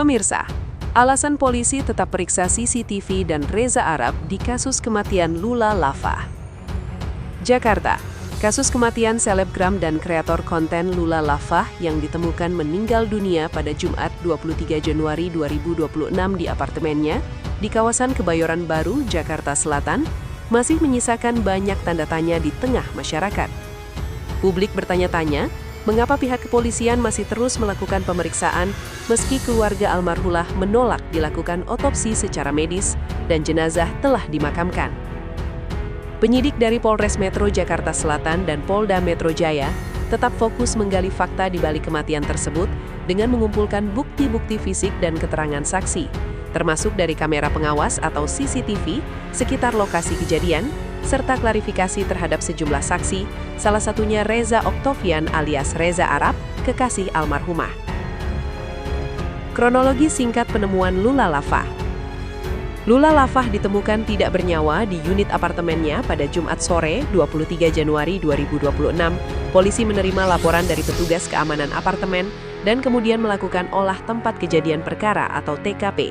Pemirsa, alasan polisi tetap periksa CCTV dan Reza Arab di kasus kematian Lula Lava. Jakarta, kasus kematian selebgram dan kreator konten Lula Lava yang ditemukan meninggal dunia pada Jumat 23 Januari 2026 di apartemennya di kawasan Kebayoran Baru, Jakarta Selatan, masih menyisakan banyak tanda tanya di tengah masyarakat. Publik bertanya-tanya, mengapa pihak kepolisian masih terus melakukan pemeriksaan meski keluarga almarhumah menolak dilakukan otopsi secara medis dan jenazah telah dimakamkan. Penyidik dari Polres Metro Jakarta Selatan dan Polda Metro Jaya tetap fokus menggali fakta di balik kematian tersebut dengan mengumpulkan bukti-bukti fisik dan keterangan saksi, termasuk dari kamera pengawas atau CCTV sekitar lokasi kejadian, serta klarifikasi terhadap sejumlah saksi, salah satunya Reza Oktavian alias Reza Arab, kekasih almarhumah. Kronologi singkat penemuan Lula Lava. Lula Lava ditemukan tidak bernyawa di unit apartemennya pada Jumat sore 23 Januari 2026. Polisi menerima laporan dari petugas keamanan apartemen dan kemudian melakukan olah tempat kejadian perkara atau TKP.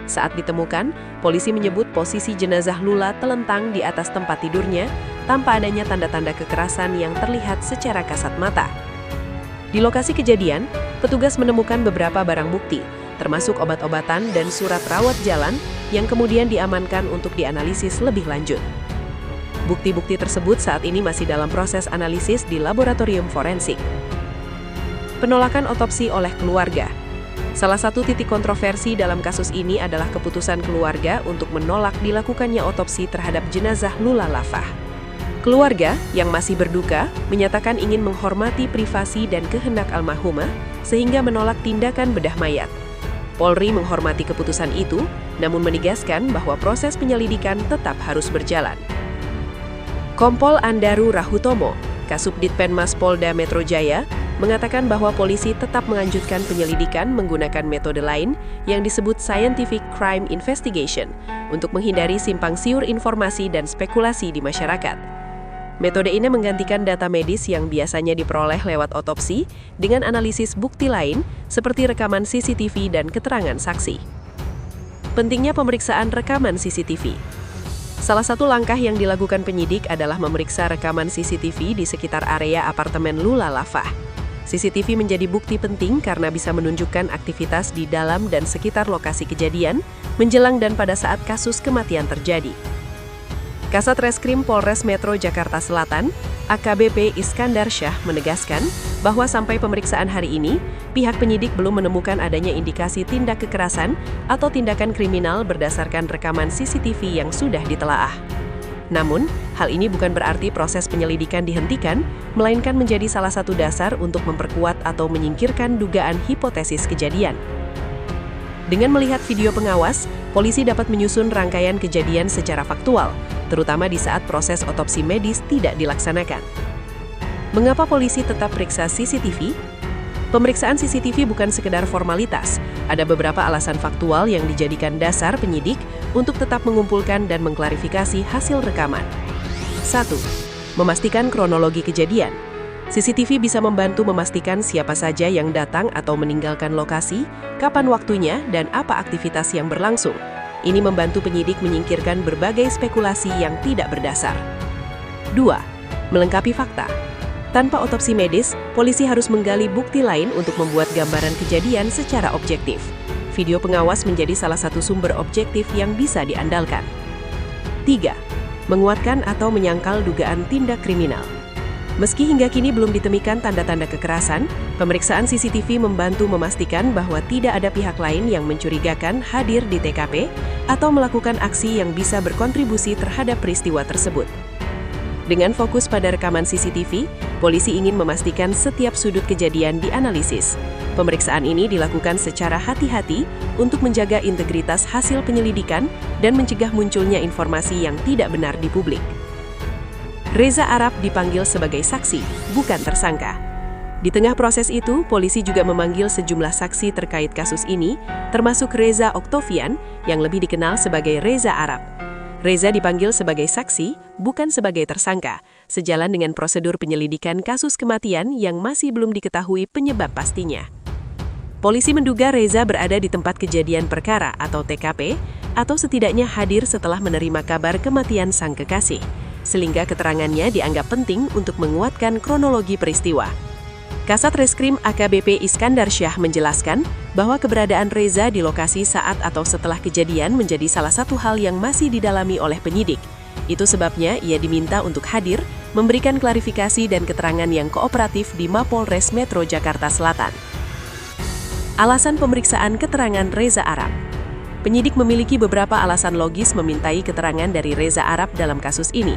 Saat ditemukan, polisi menyebut posisi jenazah Lula telentang di atas tempat tidurnya tanpa adanya tanda-tanda kekerasan yang terlihat secara kasat mata. Di lokasi kejadian, petugas menemukan beberapa barang bukti, termasuk obat-obatan dan surat rawat jalan yang kemudian diamankan untuk dianalisis lebih lanjut. Bukti-bukti tersebut saat ini masih dalam proses analisis di laboratorium forensik. Penolakan otopsi oleh keluarga. Salah satu titik kontroversi dalam kasus ini adalah keputusan keluarga untuk menolak dilakukannya otopsi terhadap jenazah Lula Lava. Keluarga yang masih berduka menyatakan ingin menghormati privasi dan kehendak almarhumah sehingga menolak tindakan bedah mayat. Polri menghormati keputusan itu, namun menegaskan bahwa proses penyelidikan tetap harus berjalan. Kompol Andaru Rahutomo, Kasubdit Penmas Polda Metro Jaya, mengatakan bahwa polisi tetap melanjutkan penyelidikan menggunakan metode lain yang disebut Scientific Crime Investigation untuk menghindari simpang siur informasi dan spekulasi di masyarakat. Metode ini menggantikan data medis yang biasanya diperoleh lewat otopsi dengan analisis bukti lain seperti rekaman CCTV dan keterangan saksi. Pentingnya pemeriksaan rekaman CCTV. Salah satu langkah yang dilakukan penyidik adalah memeriksa rekaman CCTV di sekitar area apartemen Lula Lava. CCTV menjadi bukti penting karena bisa menunjukkan aktivitas di dalam dan sekitar lokasi kejadian, menjelang dan pada saat kasus kematian terjadi. Kasat Reskrim Polres Metro Jakarta Selatan, AKBP Iskandar Syah menegaskan bahwa sampai pemeriksaan hari ini, pihak penyidik belum menemukan adanya indikasi tindak kekerasan atau tindakan kriminal berdasarkan rekaman CCTV yang sudah ditelaah. Namun, hal ini bukan berarti proses penyelidikan dihentikan, melainkan menjadi salah satu dasar untuk memperkuat atau menyingkirkan dugaan hipotesis kejadian. Dengan melihat video pengawas, polisi dapat menyusun rangkaian kejadian secara faktual, terutama di saat proses otopsi medis tidak dilaksanakan. Mengapa polisi tetap periksa CCTV? Pemeriksaan CCTV bukan sekedar formalitas. Ada beberapa alasan faktual yang dijadikan dasar penyidik untuk tetap mengumpulkan dan mengklarifikasi hasil rekaman. 1. Memastikan kronologi kejadian. CCTV bisa membantu memastikan siapa saja yang datang atau meninggalkan lokasi, kapan waktunya, dan apa aktivitas yang berlangsung. Ini membantu penyidik menyingkirkan berbagai spekulasi yang tidak berdasar. 2. Melengkapi fakta. Tanpa otopsi medis, polisi harus menggali bukti lain untuk membuat gambaran kejadian secara objektif. Video pengawas menjadi salah satu sumber objektif yang bisa diandalkan. 3. Menguatkan atau menyangkal dugaan tindak kriminal. Meski hingga kini belum ditemukan tanda-tanda kekerasan, pemeriksaan CCTV membantu memastikan bahwa tidak ada pihak lain yang mencurigakan hadir di TKP atau melakukan aksi yang bisa berkontribusi terhadap peristiwa tersebut. Dengan fokus pada rekaman CCTV, polisi ingin memastikan setiap sudut kejadian dianalisis. Pemeriksaan ini dilakukan secara hati-hati untuk menjaga integritas hasil penyelidikan dan mencegah munculnya informasi yang tidak benar di publik. Reza Arab dipanggil sebagai saksi, bukan tersangka. Di tengah proses itu, polisi juga memanggil sejumlah saksi terkait kasus ini, termasuk Reza Oktavian yang lebih dikenal sebagai Reza Arab. Reza dipanggil sebagai saksi, bukan sebagai tersangka, sejalan dengan prosedur penyelidikan kasus kematian yang masih belum diketahui penyebab pastinya. Polisi menduga Reza berada di tempat kejadian perkara atau TKP, atau setidaknya hadir setelah menerima kabar kematian sang kekasih, sehingga keterangannya dianggap penting untuk menguatkan kronologi peristiwa. Kasat Reskrim AKBP Iskandar Syah menjelaskan bahwa keberadaan Reza di lokasi saat atau setelah kejadian menjadi salah satu hal yang masih didalami oleh penyidik. Itu sebabnya ia diminta untuk hadir, memberikan klarifikasi dan keterangan yang kooperatif di Mapolres Metro Jakarta Selatan. Alasan pemeriksaan keterangan Reza Arab. Penyidik memiliki beberapa alasan logis memintai keterangan dari Reza Arab dalam kasus ini.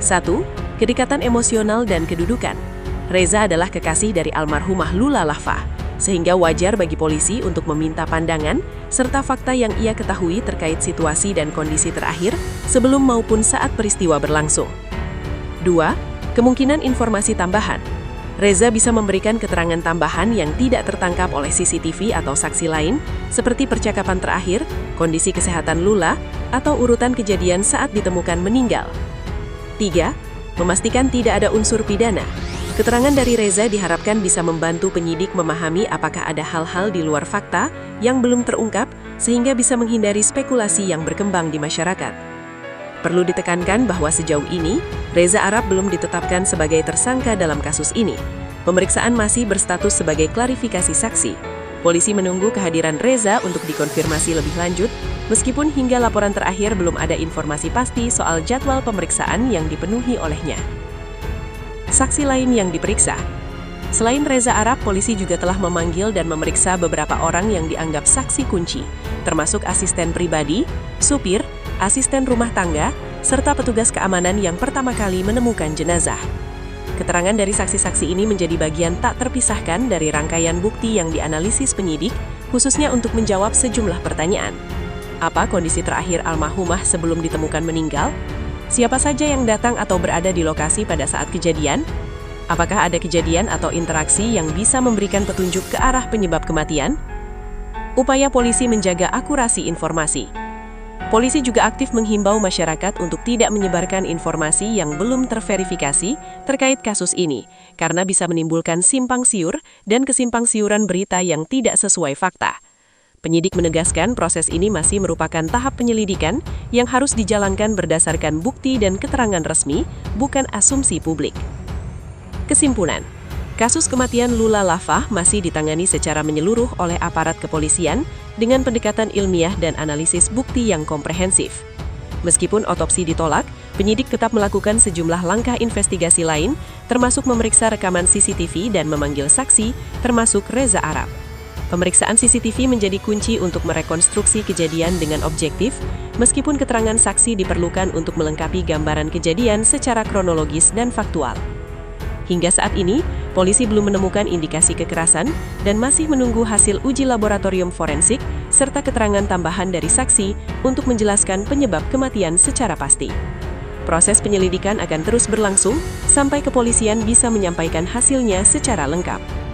1. Kedekatan emosional dan kedudukan. Reza adalah kekasih dari almarhumah Lula Lafah, sehingga wajar bagi polisi untuk meminta pandangan serta fakta yang ia ketahui terkait situasi dan kondisi terakhir sebelum maupun saat peristiwa berlangsung. 2. Kemungkinan informasi tambahan. Reza bisa memberikan keterangan tambahan yang tidak tertangkap oleh CCTV atau saksi lain, seperti percakapan terakhir, kondisi kesehatan Lula, atau urutan kejadian saat ditemukan meninggal. 3. Memastikan tidak ada unsur pidana. Keterangan dari Reza diharapkan bisa membantu penyidik memahami apakah ada hal-hal di luar fakta yang belum terungkap, sehingga bisa menghindari spekulasi yang berkembang di masyarakat. Perlu ditekankan bahwa sejauh ini, Reza Arab belum ditetapkan sebagai tersangka dalam kasus ini. Pemeriksaan masih berstatus sebagai klarifikasi saksi. Polisi menunggu kehadiran Reza untuk dikonfirmasi lebih lanjut, meskipun hingga laporan terakhir belum ada informasi pasti soal jadwal pemeriksaan yang dipenuhi olehnya. Saksi lain yang diperiksa. Selain Reza Arab, polisi juga telah memanggil dan memeriksa beberapa orang yang dianggap saksi kunci, termasuk asisten pribadi, supir, asisten rumah tangga, serta petugas keamanan yang pertama kali menemukan jenazah. Keterangan dari saksi-saksi ini menjadi bagian tak terpisahkan dari rangkaian bukti yang dianalisis penyidik, khususnya untuk menjawab sejumlah pertanyaan. Apa kondisi terakhir almarhumah sebelum ditemukan meninggal? Siapa saja yang datang atau berada di lokasi pada saat kejadian? Apakah ada kejadian atau interaksi yang bisa memberikan petunjuk ke arah penyebab kematian? Upaya polisi menjaga akurasi informasi. Polisi juga aktif menghimbau masyarakat untuk tidak menyebarkan informasi yang belum terverifikasi terkait kasus ini, karena bisa menimbulkan simpang siur dan kesimpang siuran berita yang tidak sesuai fakta. Penyidik menegaskan proses ini masih merupakan tahap penyelidikan yang harus dijalankan berdasarkan bukti dan keterangan resmi, bukan asumsi publik. Kesimpulan, kasus kematian Lula Lafah masih ditangani secara menyeluruh oleh aparat kepolisian dengan pendekatan ilmiah dan analisis bukti yang komprehensif. Meskipun otopsi ditolak, penyidik tetap melakukan sejumlah langkah investigasi lain, termasuk memeriksa rekaman CCTV dan memanggil saksi, termasuk Reza Arab. Pemeriksaan CCTV menjadi kunci untuk merekonstruksi kejadian dengan objektif, meskipun keterangan saksi diperlukan untuk melengkapi gambaran kejadian secara kronologis dan faktual. Hingga saat ini, polisi belum menemukan indikasi kekerasan dan masih menunggu hasil uji laboratorium forensik serta keterangan tambahan dari saksi untuk menjelaskan penyebab kematian secara pasti. Proses penyelidikan akan terus berlangsung sampai kepolisian bisa menyampaikan hasilnya secara lengkap.